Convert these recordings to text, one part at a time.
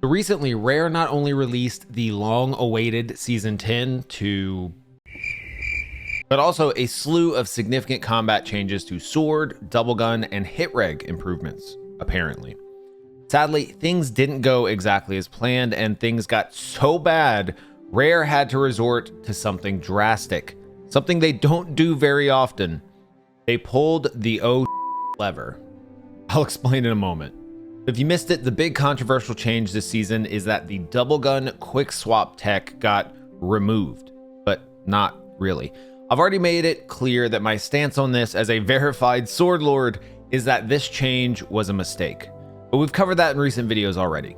So recently, Rare not only released the long-awaited Season 10 but also a slew of significant combat changes to sword, double gun, and hit reg improvements, apparently. Sadly, things didn't go exactly as planned, and things got so bad, Rare had to resort to something drastic, something they don't do very often. They pulled the lever. I'll explain in a moment. If you missed it, the big controversial change this season is that the double gun quick swap tech got removed, but not really. I've already made it clear that my stance on this as a verified sword lord is that this change was a mistake, but we've covered that in recent videos already.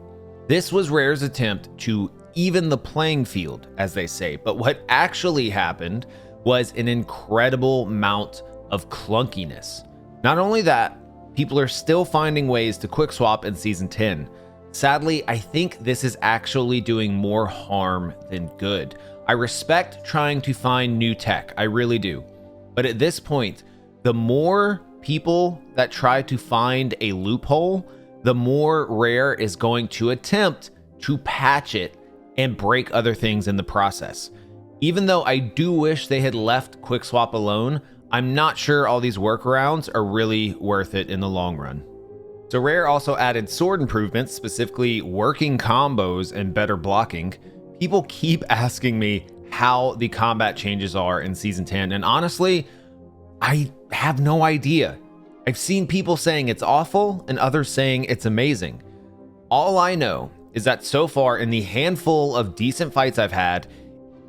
This was Rare's attempt to even the playing field, as they say, but what actually happened was an incredible amount of clunkiness. Not only that, people are still finding ways to quick swap in Season 10. Sadly, I think this is actually doing more harm than good. I respect trying to find new tech, I really do. But at this point, the more people that try to find a loophole, the more Rare is going to attempt to patch it and break other things in the process. Even though I do wish they had left quick swap alone, I'm not sure all these workarounds are really worth it in the long run. So Rare also added sword improvements, specifically working combos and better blocking. People keep asking me how the combat changes are in Season 10, and honestly, I have no idea. I've seen people saying it's awful and others saying it's amazing. All I know is that so far in the handful of decent fights I've had,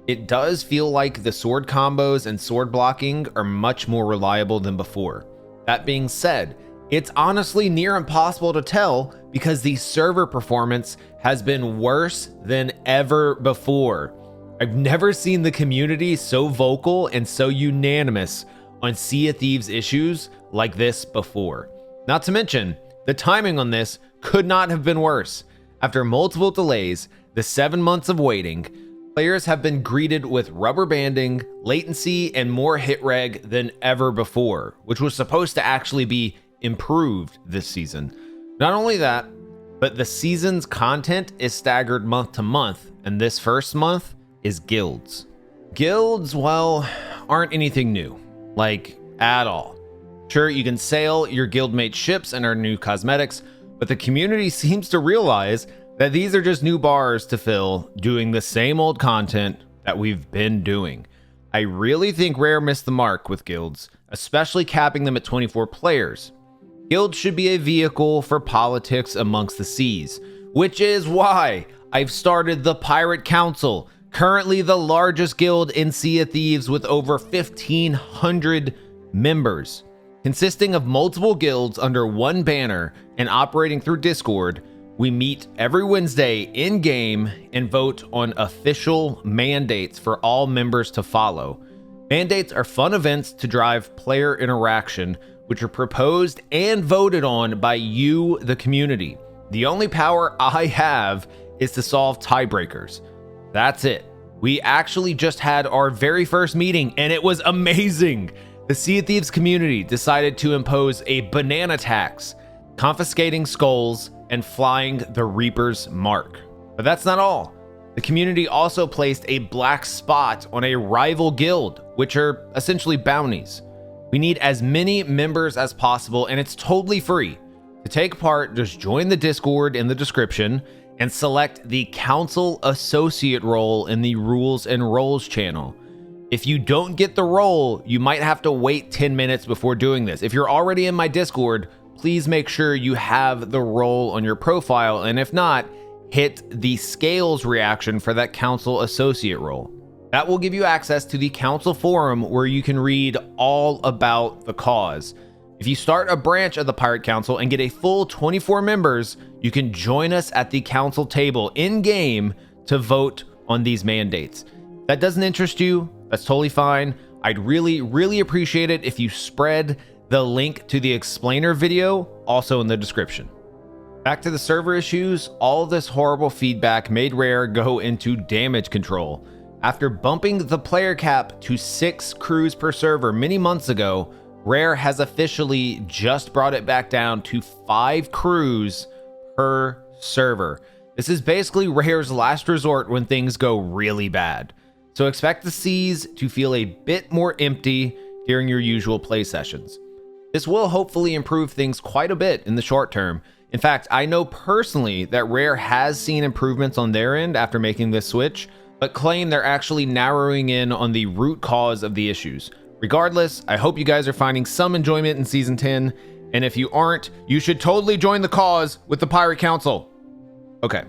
it does feel like the sword combos and sword blocking are much more reliable than before. That being said, it's honestly near impossible to tell because the server performance has been worse than ever before. I've never seen the community so vocal and so unanimous on Sea of Thieves issues like this before. Not to mention, the timing on this could not have been worse. After multiple delays, the 7 months of waiting, players have been greeted with rubber banding, latency, and more hit reg than ever before, which was supposed to actually be improved this season. Not only that, but the season's content is staggered month to month, and this first month is guilds. Guilds, well, aren't anything new, like at all. Sure, you can sail your guildmate ships and earn new cosmetics, but the community seems to realize that these are just new bars to fill, doing the same old content that we've been doing. I really think Rare missed the mark with guilds, especially capping them at 24 players. Guilds should be a vehicle for politics amongst the seas, which is why I've started the Pirate Council, currently the largest guild in Sea of Thieves with over 1,500 members. Consisting of multiple guilds under one banner and operating through Discord, we meet every Wednesday in-game and vote on official mandates for all members to follow. Mandates are fun events to drive player interaction, which are proposed and voted on by you, the community. The only power I have is to solve tiebreakers. That's it. We actually just had our very first meeting and it was amazing. The Sea of Thieves community decided to impose a banana tax, confiscating skulls and flying the Reaper's mark. But that's not all. The community also placed a black spot on a rival guild, which are essentially bounties. We need as many members as possible, and it's totally free. To take part, just join the Discord in the description and select the Council Associate role in the Rules and Roles channel. If you don't get the role, you might have to wait 10 minutes before doing this. If you're already in my Discord, please make sure you have the role on your profile, and if not, hit the scales reaction for that Council Associate role. That will give you access to the Council forum where you can read all about the cause. If you start a branch of the Pirate Council and get a full 24 members, you can join us at the Council table in-game to vote on these mandates. If that doesn't interest you, that's totally fine. I'd really appreciate it if you spread the link to the explainer video also in the description. Back to the server issues, all of this horrible feedback made Rare go into damage control. After bumping the player cap to 6 crews per server many months ago, Rare has officially just brought it back down to 5 crews per server. This is basically Rare's last resort when things go really bad. So expect the seas to feel a bit more empty during your usual play sessions. This will hopefully improve things quite a bit in the short term. In fact, I know personally that Rare has seen improvements on their end after making this switch, but claim they're actually narrowing in on the root cause of the issues. Regardless, I hope you guys are finding some enjoyment in Season 10, and if you aren't, you should totally join the cause with the Pirate Council. Okay,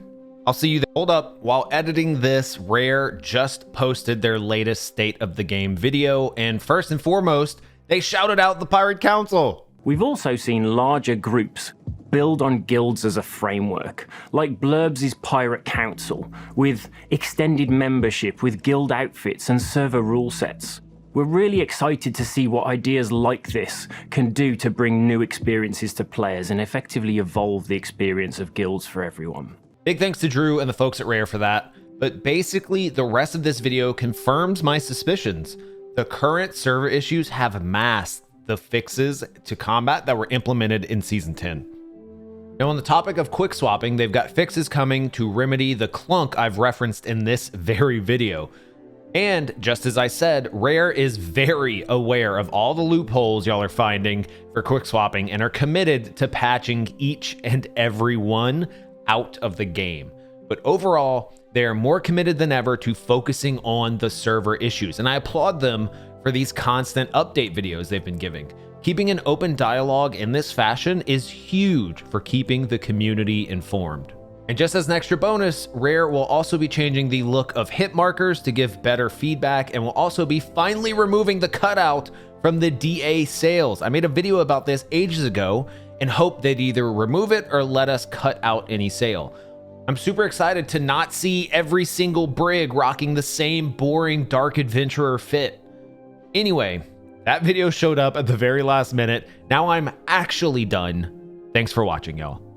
I'll see you there. Hold up, while editing this, Rare just posted their latest State of the Game video, and first and foremost, they shouted out the Pirate Council. We've also seen larger groups build on guilds as a framework, like Blurbs' Pirate Council, with extended membership with guild outfits and server rule sets. We're really excited to see what ideas like this can do to bring new experiences to players and effectively evolve the experience of guilds for everyone. Big thanks to Drew and the folks at Rare for that, but basically the rest of this video confirms my suspicions. The current server issues have masked the fixes to combat that were implemented in Season 10. Now, on the topic of quick swapping, they've got fixes coming to remedy the clunk I've referenced in this very video. And just as I said, Rare is very aware of all the loopholes y'all are finding for quick swapping and are committed to patching each and every one out of the game. But overall, they are more committed than ever to focusing on the server issues, and I applaud them for these constant update videos they've been giving. Keeping an open dialogue in this fashion is huge for keeping the community informed. And just as an extra bonus, Rare will also be changing the look of hit markers to give better feedback, and will also be finally removing the cutout from the DA sales. I made a video about this ages ago and hope they'd either remove it or let us cut out any sale. I'm super excited to not see every single brig rocking the same boring Dark Adventurer fit. Anyway, that video showed up at the very last minute. Now I'm actually done. Thanks for watching, y'all.